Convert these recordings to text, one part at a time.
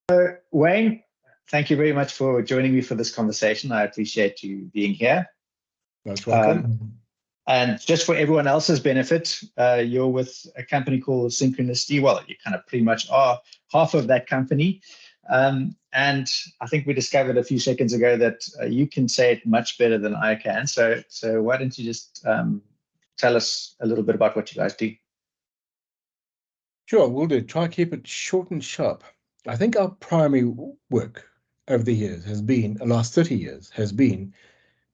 Wayne, thank you very much for joining me for this conversation. I appreciate you being here. Most welcome. And just for everyone else's benefit, you're with a company called Synchronicity. Well, you kind of pretty much are half of that company. And I think we discovered a few seconds ago that you can say it much better than I can. So why don't you just tell us a little bit about what you guys do? Sure, we'll do. Try to keep it short and sharp. I think our primary work over the years has been, the last 30 years, has been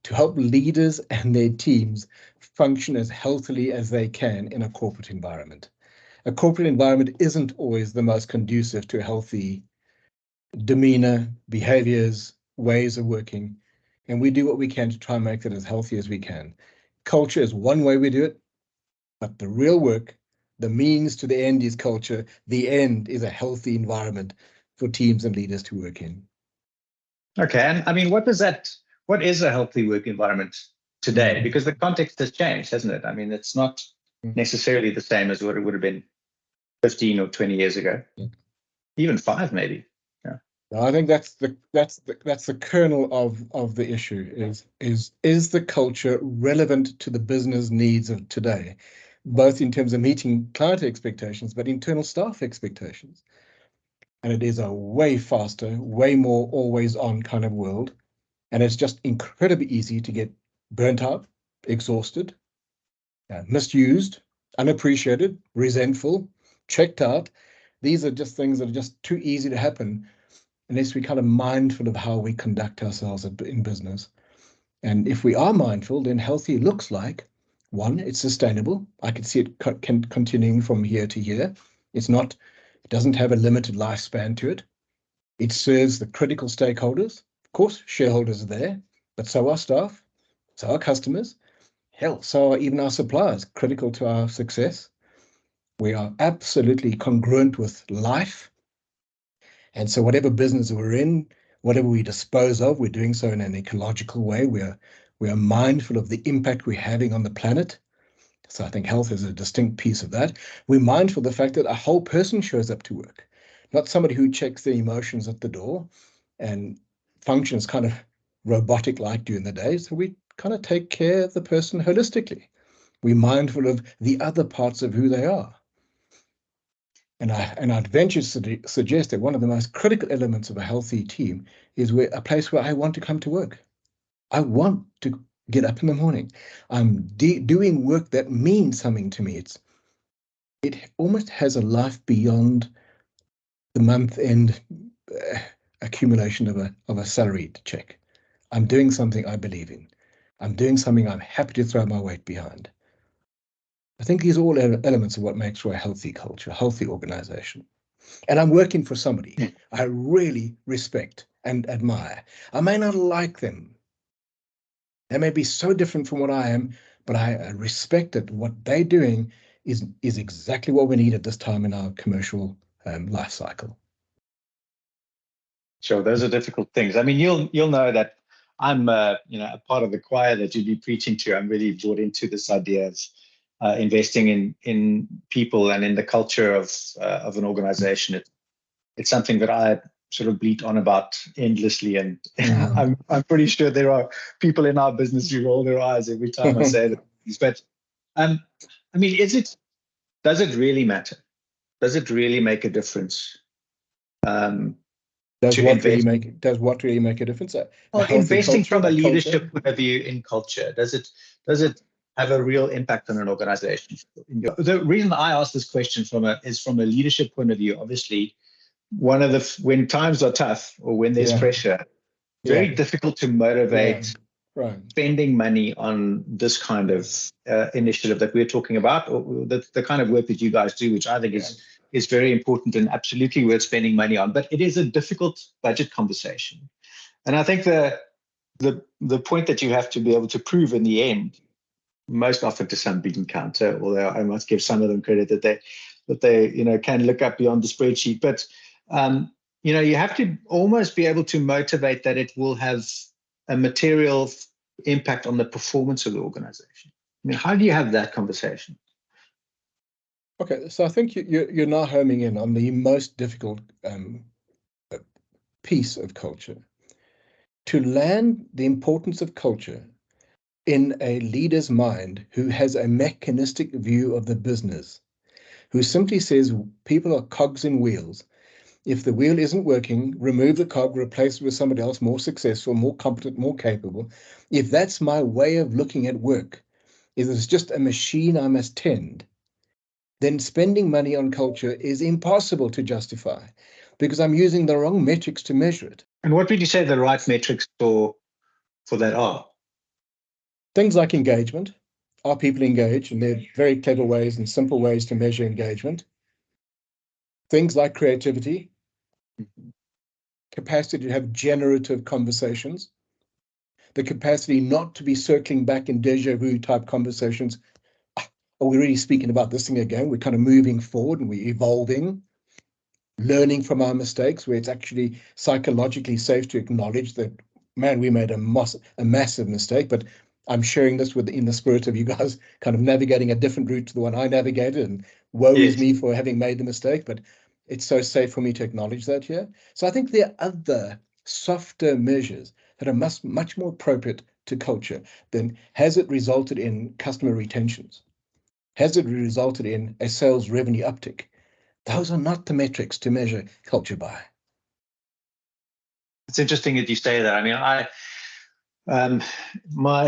to help leaders and their teams function as healthily as they can in a corporate environment. A corporate environment isn't always the most conducive to healthy demeanor, behaviors, ways of working, and we do what we can to try and make it as healthy as we can. Culture is one way we do it, but the real work, the means to the end is culture. The end is a healthy environment for teams and leaders to work in. Okay, and I mean, what is a healthy work environment today? Because the context has changed, hasn't it? I mean, it's not necessarily the same as what it would have been 15 or 20 years ago, even 5 maybe. Yeah. I think that's the kernel of the issue is the culture relevant to the business needs of today, both in terms of meeting client expectations, but internal staff expectations. And it is a way faster, way more always on kind of world. And it's just incredibly easy to get burnt out, exhausted, misused, unappreciated, resentful, checked out. These are just things that are just too easy to happen unless we're kind of mindful of how we conduct ourselves in business. And if we are mindful, then healthy looks like, one, it's sustainable. I can see it continuing from year to year. It doesn't have a limited lifespan to it. It serves the critical stakeholders. Of course, shareholders are there, but so are staff, so are customers. Hell, so are even our suppliers, critical to our success. We are absolutely congruent with life. And so whatever business we're in, whatever we dispose of, we're doing so in an ecological way. We are mindful of the impact we're having on the planet. So I think health is a distinct piece of that. We're mindful of the fact that a whole person shows up to work, not somebody who checks their emotions at the door and functions kind of robotic-like during the day. So we kind of take care of the person holistically. We're mindful of the other parts of who they are. And I'd venture to suggest that one of the most critical elements of a healthy team is a place where I want to come to work. I want to get up in the morning. I'm doing work that means something to me. It almost has a life beyond the month-end accumulation of a salaried check. I'm doing something I believe in. I'm doing something I'm happy to throw my weight behind. I think these are all elements of what makes for a healthy culture, a healthy organization. And I'm working for somebody I really respect and admire. I may not like them. They may be so different from what I am, but I respect that what they're doing is exactly what we need at this time in our commercial life cycle. Sure, those are difficult things. I mean, you'll know that I'm a part of the choir that you'd be preaching to. I'm really brought into this idea of investing in people and in the culture of an organization. It's something that I sort of bleat on about endlessly, and I'm pretty sure there are people in our business who roll their eyes every time I say that. But I mean, does it really matter? Does it really make a difference? Does what really make a difference? Well, investing from a leadership point of view in culture, does it have a real impact on an organization? The reason I ask this question is from a leadership point of view. Obviously, when times are tough or when there's pressure, very difficult to motivate spending money on this kind of initiative that we're talking about, or the kind of work that you guys do, which I think is very important and absolutely worth spending money on. But it is a difficult budget conversation. And I think the point that you have to be able to prove in the end, most often to some beaten counter, although I must give some of them credit that they can look up beyond the spreadsheet. But you have to almost be able to motivate that it will have a material impact on the performance of the organization. I mean, how do you have that conversation? Okay, so I think you're now homing in on the most difficult piece of culture, to land the importance of culture in a leader's mind who has a mechanistic view of the business, who simply says people are cogs in wheels. If the wheel isn't working, remove the cog, replace it with somebody else more successful, more competent, more capable. If that's my way of looking at work, if it's just a machine I must tend, then spending money on culture is impossible to justify because I'm using the wrong metrics to measure it. And what would you say the right metrics for that are? Things like engagement. Are people engaged? And there are very clever ways and simple ways to measure engagement. Things like creativity, capacity to have generative conversations, the capacity not to be circling back in deja vu type conversations. Are we really speaking about this thing again? We're kind of moving forward and we're evolving, learning from our mistakes, where it's actually psychologically safe to acknowledge that, man, we made a massive mistake, but I'm sharing this in the spirit of you guys kind of navigating a different route to the one I navigated, and woe is me for having made the mistake, but it's so safe for me to acknowledge that here. So I think there are other softer measures that are much more appropriate to culture than has it resulted in customer retentions? Has it resulted in a sales revenue uptick? Those are not the metrics to measure culture by. It's interesting that you say that. I mean, my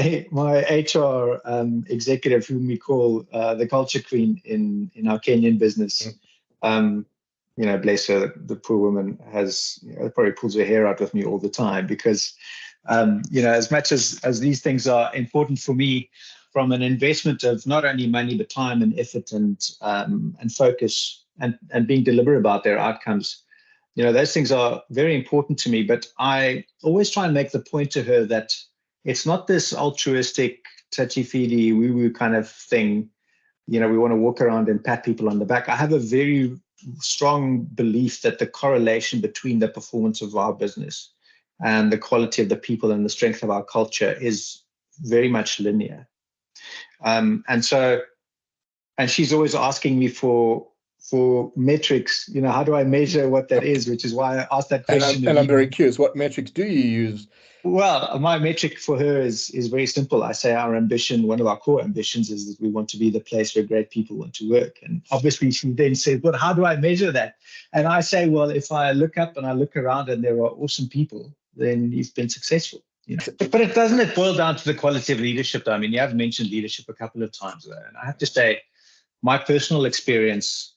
HR executive, whom we call the culture queen in our Kenyan business, bless her, the poor woman has probably pulls her hair out with me all the time because, as much as these things are important for me, from an investment of not only money but time and effort and focus and being deliberate about their outcomes. Those things are very important to me, but I always try and make the point to her that it's not this altruistic, touchy-feely, woo-woo kind of thing. We want to walk around and pat people on the back. I have a very strong belief that the correlation between the performance of our business and the quality of the people and the strength of our culture is very much linear. And she's always asking me for metrics, how do I measure what that is, which is why I asked that question. And I'm very curious, what metrics do you use? Well, my metric for her is very simple. I say our ambition, one of our core ambitions is that we want to be the place where great people want to work. And obviously she then says, well, how do I measure that? And I say, well, if I look up and I look around and there are awesome people, then you've been successful. But it doesn't boil down to the quality of leadership, though? I mean, you have mentioned leadership a couple of times, though. And I have to say, my personal experience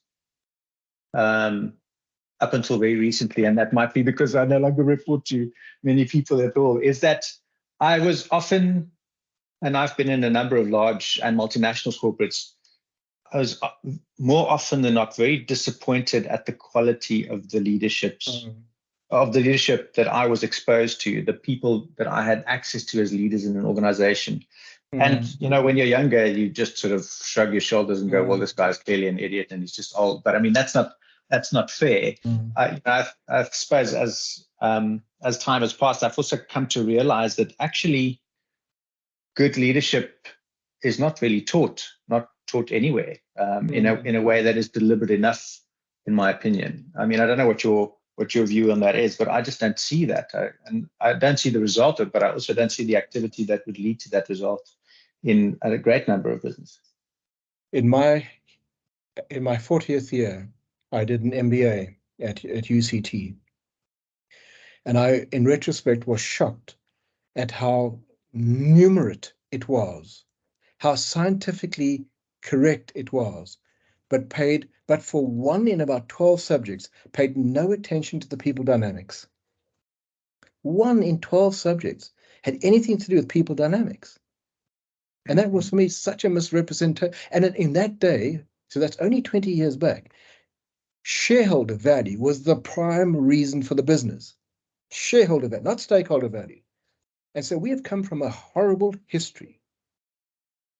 up until very recently, and that might be because I no longer report to many people at all, is that I was often, and I've been in a number of large and multinational corporates, I was more often than not very disappointed at the quality of the leadership that I was exposed to, the people that I had access to as leaders in an organization. And, when you're younger, you just sort of shrug your shoulders and go, well, this guy's clearly an idiot and he's just old. But I mean, that's not fair. I suppose as time has passed, I've also come to realize that actually good leadership is not really taught anywhere in a way that is deliberate enough, in my opinion. I mean, I don't know what your view on that is, but I just don't see that. And I don't see the result of it, but I also don't see the activity that would lead to that result in a great number of businesses. In my 40th year, I did an MBA at UCT. And I, in retrospect, was shocked at how numerate it was, how scientifically correct it was, but for one in about 12 subjects, paid no attention to the people dynamics. 1 in 12 subjects had anything to do with people dynamics. And that was, for me, such a misrepresentation. And in that day, so that's only 20 years back, shareholder value was the prime reason for the business. Shareholder value, not stakeholder value. And so we have come from a horrible history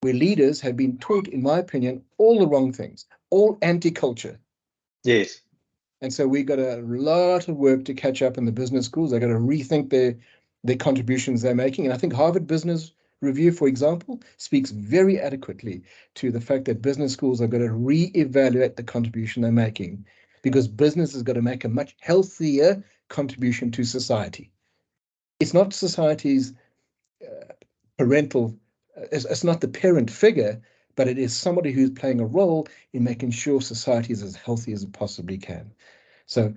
where leaders have been taught, in my opinion, all the wrong things, all anti-culture. Yes. And so we've got a lot of work to catch up in the business schools. They've got to rethink their contributions they're making. And I think Harvard Business Review, for example, speaks very adequately to the fact that business schools are going to reevaluate the contribution they're making because business is going to make a much healthier contribution to society. It's not society's parental, it's not the parent figure, but it is somebody who's playing a role in making sure society is as healthy as it possibly can. So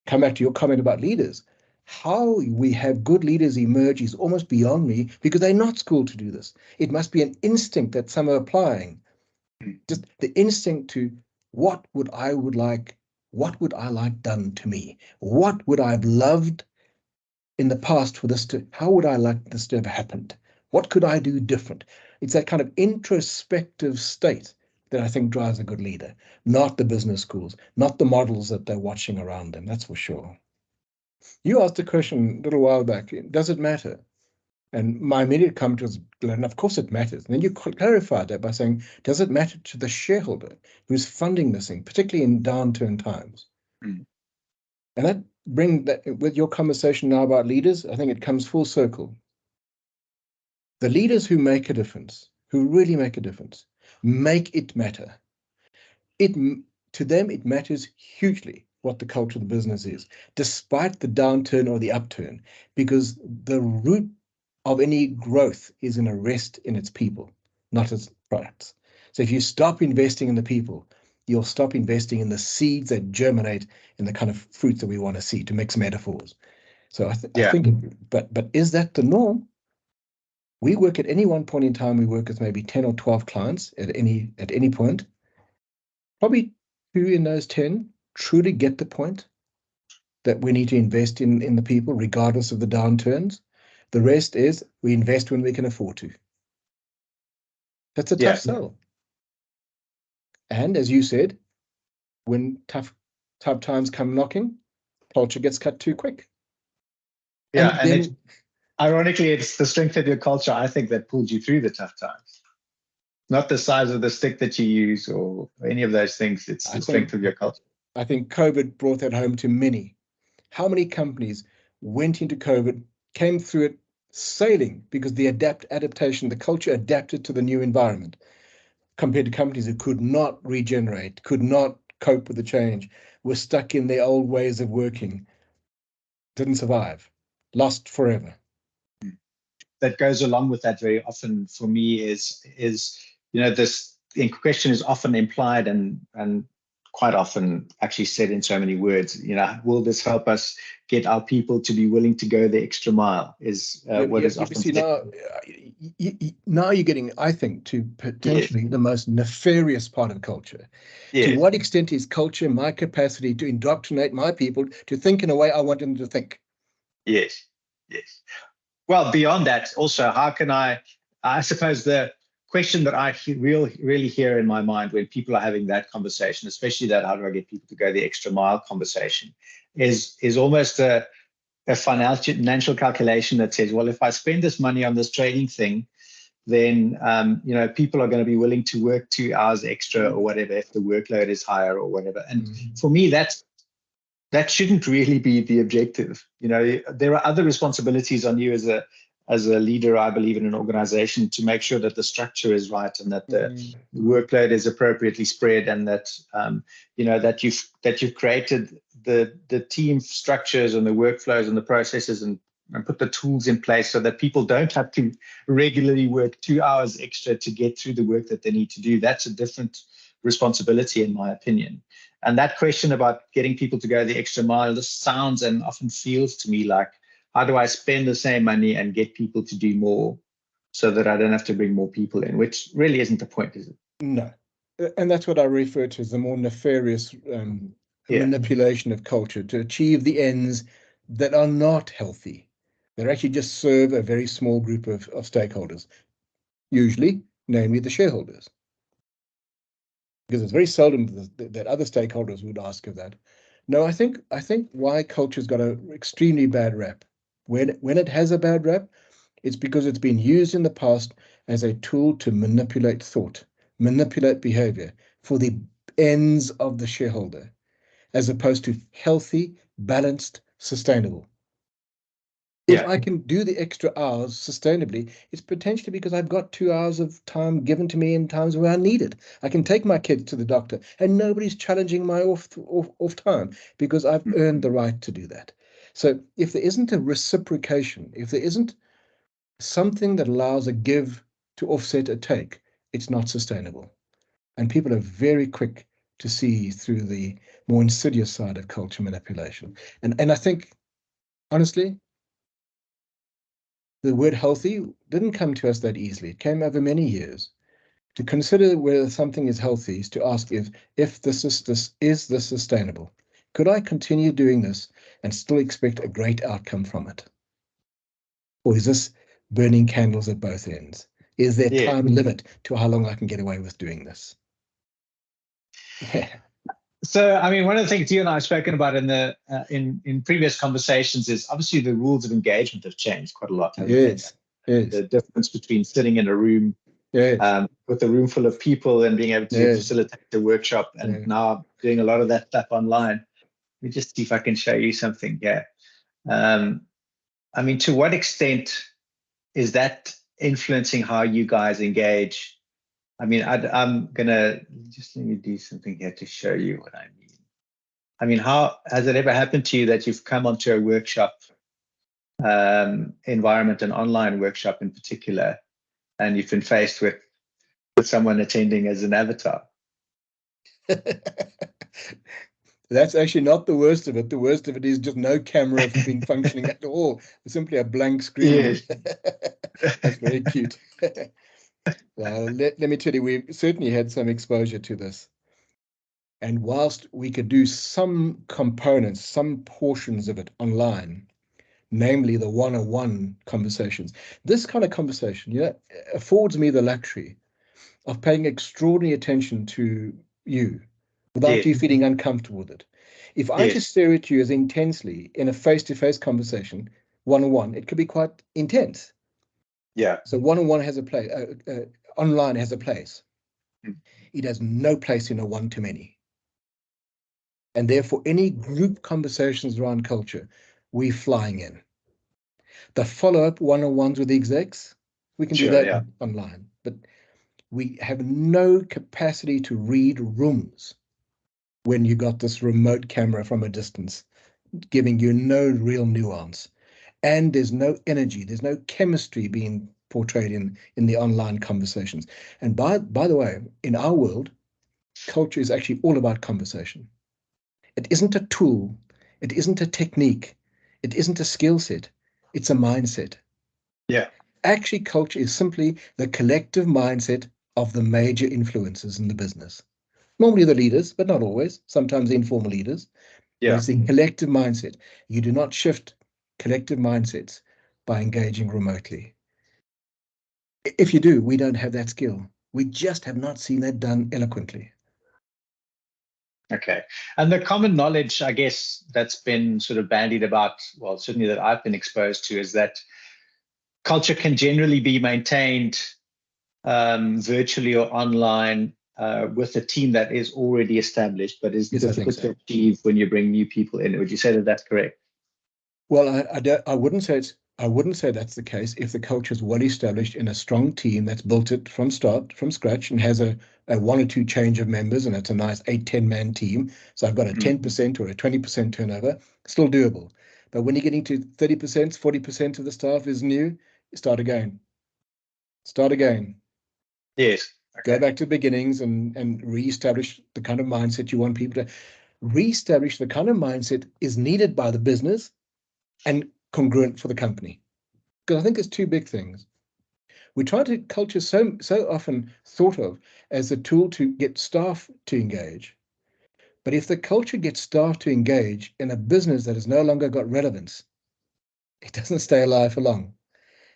come back to your comment about leaders. How we have good leaders emerge is almost beyond me, because they're not schooled to do this. It must be an instinct that some are applying. Just the instinct to what would I like done to me? What would I have loved in the past for this to, how would I like this to have happened? What could I do different? It's that kind of introspective state that I think drives a good leader, not the business schools, not the models that they're watching around them, that's for sure. You asked a question a little while back, does it matter? And my immediate comment was, Glenn, of course it matters. And then you clarified that by saying, does it matter to the shareholder who's funding this thing, particularly in downturn times? And that brings that with your conversation now about leaders, I think it comes full circle. The leaders who make a difference, who really make a difference, make it matter. To them, it matters hugely what the culture of the business is, despite the downturn or the upturn, because the root of any growth is an arrest in its people, not its products. So if you stop investing in the people, you'll stop investing in the seeds that germinate in the kind of fruits that we want to see, to mix metaphors. So I think, but is that the norm? We work at any one point in time, we work with maybe 10 or 12 clients at any point. Probably 2 in those 10 truly get the point that we need to invest in the people regardless of the downturns. The rest is we invest when we can afford to. That's a tough sell. And as you said, when tough times come knocking, culture gets cut too quick. Yeah, and ironically, it's the strength of your culture, I think, that pulled you through the tough times. Not the size of the stick that you use or any of those things. It's the strength of your culture. I think COVID brought that home to many. How many companies went into COVID, came through it sailing because the adaptation, the culture adapted to the new environment, compared to companies who could not regenerate, could not cope with the change, were stuck in their old ways of working, didn't survive, lost forever. That goes along with that very often for me is this question is often implied and quite often actually said in so many words. Will this help us get our people to be willing to go the extra mile? Is what is often said. Now you're getting, I think, to potentially the most nefarious part of culture. To what extent is culture my capacity to indoctrinate my people to think in a way I want them to think? Yes. Well, beyond that, also, how can I suppose the question that I really hear in my mind when people are having that conversation, especially that how do I get people to go the extra mile conversation, is almost a financial calculation that says, well, if I spend this money on this trading thing, then people are going to be willing to work 2 hours extra or whatever if the workload is higher or whatever. And for me, that shouldn't really be the objective. There are other responsibilities on you as a leader, I believe, in an organization, to make sure that the structure is right and that the workload is appropriately spread, and that that you've created the team structures and the workflows and the processes and put the tools in place so that people don't have to regularly work 2 hours extra to get through the work that they need to do. That's a different responsibility, in my opinion. And that question about getting people to go the extra mile, this sounds and often feels to me like, how do I spend the same money and get people to do more so that I don't have to bring more people in, which really isn't the point, is it? No. And that's what I refer to as the more nefarious manipulation of culture to achieve the ends that are not healthy. They actually just serve a very small group of stakeholders, usually, namely the shareholders. Because it's very seldom that other stakeholders would ask of that. No, I think why culture's got an extremely bad rap. When it has a bad rap, it's because it's been used in the past as a tool to manipulate thought, manipulate behavior for the ends of the shareholder, as opposed to healthy, balanced, sustainable. If Yeah. I can do the extra hours sustainably, it's potentially because I've got 2 hours of time given to me in times where I need it. I can take my kids to the doctor and nobody's challenging my off time because I've earned the right to do that. So if there isn't a reciprocation, if there isn't something that allows a give to offset a take, it's not sustainable. And people are very quick to see through the more insidious side of culture manipulation. And I think, honestly, the word healthy didn't come to us that easily. It came over many years. To consider whether something is healthy is to ask if this is this sustainable. Could I continue doing this and still expect a great outcome from it? Or is this burning candles at both ends? Is there Yeah. time limit to how long I can get away with doing this? Yeah. So, I mean, one of the things you and I have spoken about in the in previous conversations is obviously the rules of engagement have changed quite a lot, haven't Yes. they? Yes. The difference between sitting in a room Yes. with a room full of people and being able to Yes. facilitate the workshop, and Yeah. now doing a lot of that stuff online. Let me just see if I can show you something here. I mean, to what extent is that influencing how you guys engage? I mean, I'm gonna just let me do something here to show you what I mean. I mean, how has it ever happened to you that you've come onto a workshop environment, an online workshop in particular, and you've been faced with someone attending as an avatar? That's actually not the worst of it. The worst of it is just no camera being functioning at all. It's simply a blank screen. Yes. That's very cute. Let me tell you, we've certainly had some exposure to this. And whilst we could do some components, some portions of it online, namely the one-on-one conversations, this kind of conversation, affords me the luxury of paying extraordinary attention to you without you Yes. feeling uncomfortable with it. If I Yes. just stare at you as intensely in a face-to-face conversation, one-on-one, it could be quite intense. Yeah. So one-on-one has a place, online has a place. It has no place in a one-to-many. And therefore, any group conversations around culture, we're flying in. The follow-up one-on-ones with the execs, we can do Sure, that yeah. online. But we have no capacity to read rooms when you got this remote camera from a distance, giving you no real nuance. And there's no energy, there's no chemistry being portrayed in the online conversations. And by the way, in our world, culture is actually all about conversation. It isn't a tool, it isn't a technique, it isn't a skill set, it's a mindset. Yeah. Actually, culture is simply the collective mindset of the major influencers in the business. Normally the leaders, but not always, sometimes the informal leaders. But Yeah. it's the collective mindset. You do not shift collective mindsets by engaging remotely. If you do, we don't have that skill. We just have not seen that done eloquently. Okay. And the common knowledge, I guess, that's been sort of bandied about, well, certainly that I've been exposed to, is that culture can generally be maintained virtually or online with a team that is already established, but is Yes, I think difficult so. to achieve when you bring new people in. Would you say that that's correct? Well, I wouldn't say that's the case if the culture is well established in a strong team that's built it from scratch, and has a 1 or 2 change of members, and it's a nice 8-10 man team. So I've got a 10% or a 20% turnover, still doable. But when you're getting to 30%, 40% of the staff is new, start again. Start again. Yes. Okay. Go back to the beginnings and reestablish the kind of mindset you want people to reestablish. The kind of mindset is needed by the business and congruent for the company. Because I think there's 2 big things. We try to culture so often thought of as a tool to get staff to engage. But if the culture gets staff to engage in a business that has no longer got relevance, it doesn't stay alive for long.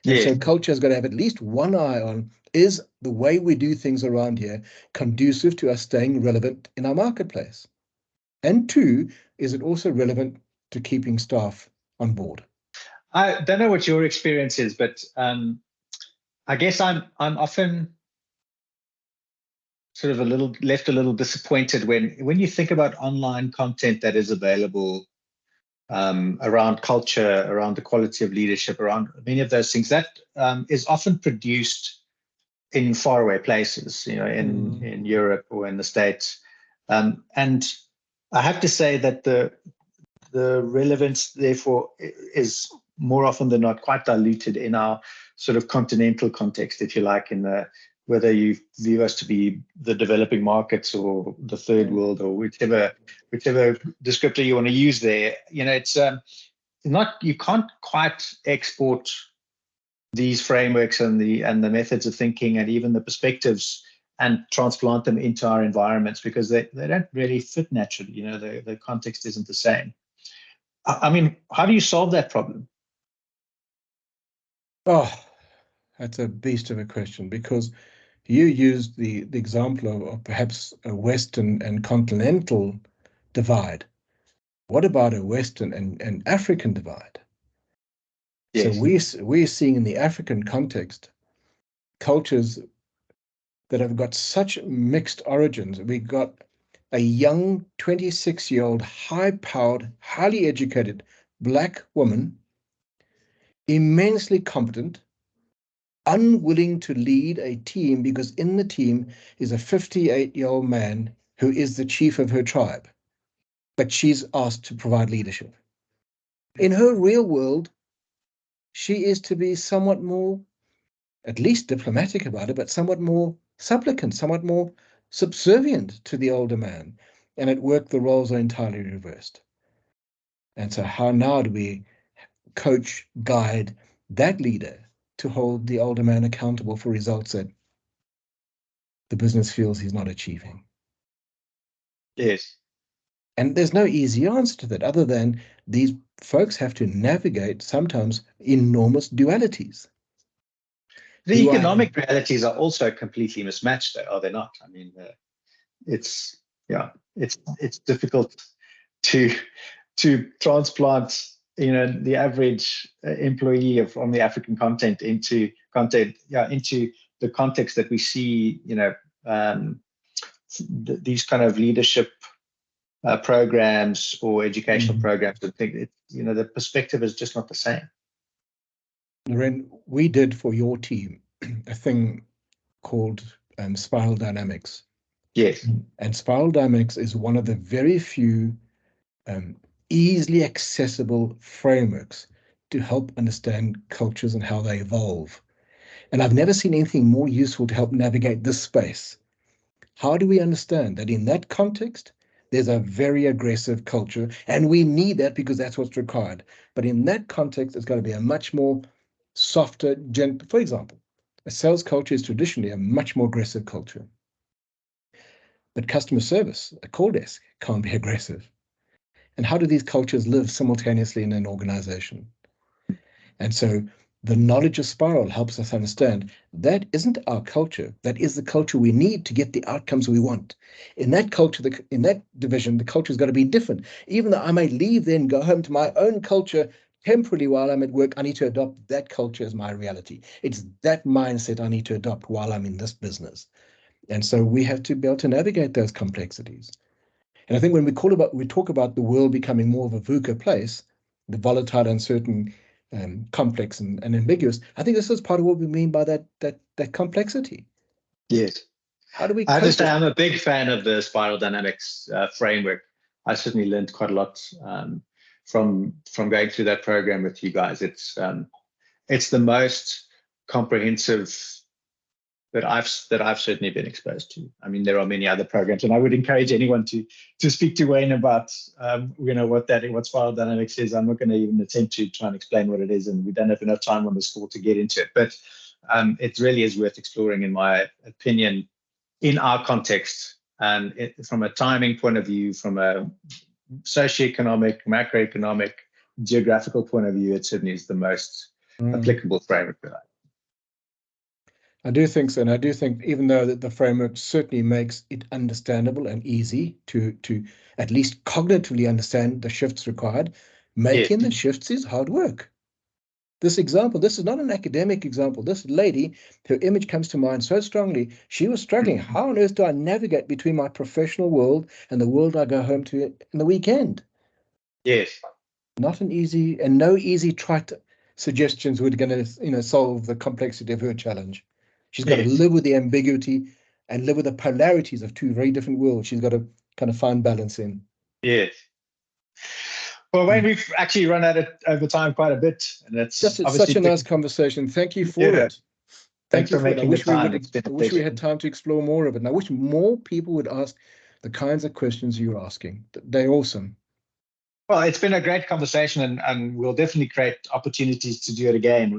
And Yes. so culture has got to have at least one eye on, is the way we do things around here conducive to us staying relevant in our marketplace? And 2, is it also relevant to keeping staff on board? I don't know what your experience is, but I guess I'm often sort of left a little disappointed when you think about online content that is available around culture, around the quality of leadership, around many of those things that is often produced in faraway places, in Europe or in the States. And I have to say that the relevance, therefore, is more often than not quite diluted in our sort of continental context, if you like, whether you view us to be the developing markets or the third world or whichever descriptor you want to use there. It's you can't quite export these frameworks and the methods of thinking and even the perspectives and transplant them into our environments because they don't really fit naturally. The context isn't the same. I mean, how do you solve that problem? Oh, that's a beast of a question, because you used the example of perhaps a Western and continental divide. What about a Western and African divide? Yes. So we're seeing in the African context cultures that have got such mixed origins. We got a young 26-year-old, high-powered, highly educated Black woman, immensely competent, unwilling to lead a team because in the team is a 58-year-old man who is the chief of her tribe, but she's asked to provide leadership. In her real world, she is to be somewhat more, at least diplomatic about it, but somewhat more supplicant, somewhat more subservient to the older man. And at work, the roles are entirely reversed. And so how now do we coach, guide that leader to hold the older man accountable for results that the business feels he's not achieving? Yes. And there's no easy answer to that other than these folks have to navigate sometimes enormous dualities. The economic realities are also completely mismatched, though, are they not? I mean, it's difficult to transplant, the average employee from the African content into the context that we see, these kind of leadership programs or educational programs. I think the perspective is just not the same. Loren, we did for your team a thing called Spiral Dynamics. Yes. And Spiral Dynamics is one of the very few easily accessible frameworks to help understand cultures and how they evolve. And I've never seen anything more useful to help navigate this space. How do we understand that in that context, there's a very aggressive culture, and we need that because that's what's required. But in that context, it's got to be a much more softer, gentle. For example, a sales culture is traditionally a much more aggressive culture. But customer service, a call desk, can't be aggressive. And how do these cultures live simultaneously in an organization? And so the knowledge of Spiral helps us understand that isn't our culture. That is the culture we need to get the outcomes we want. In that culture, in that division, the culture's got to be different. Even though I may leave then, go home to my own culture temporarily while I'm at work, I need to adopt that culture as my reality. It's that mindset I need to adopt while I'm in this business. And so we have to be able to navigate those complexities. And I think when we talk about the world becoming more of a VUCA place, the volatile, uncertain, complex and ambiguous, I think this is part of what we mean by that complexity. Yes. How do we? I have to say, I'm a big fan of the Spiral Dynamics framework. I certainly learned quite a lot from going through that program with you guys. It's the most comprehensive that I've certainly been exposed to. I mean, there are many other programs, and I would encourage anyone to speak to Wayne about what Spiral Dynamics is. I'm not going to even attempt to try and explain what it is, and we don't have enough time on this call to get into it. But it really is worth exploring, in my opinion, in our context, and from a timing point of view, from a socioeconomic, macroeconomic, geographical point of view, it certainly is the most applicable framework for that. I do think so, and I do think even though that the framework certainly makes it understandable and easy to at least cognitively understand the shifts required, making the shifts is hard work. This example, this is not an academic example. This lady, her image comes to mind so strongly. She was struggling. How on earth do I navigate between my professional world and the world I go home to in the weekend? Yes. Not an easy, and no easy trite suggestions were going to, solve the complexity of her challenge. She's got to Yes. live with the ambiguity and live with the polarities of two very different worlds. She's got to kind of find balance in. Yes. Well, Wayne, we've actually run out of over time quite a bit, and that's Such a nice conversation. Thank you for it. Thanks for making the time. I wish we had time to explore more of it. And I wish more people would ask the kinds of questions you're asking. They're awesome. Well, it's been a great conversation, and we'll definitely create opportunities to do it again.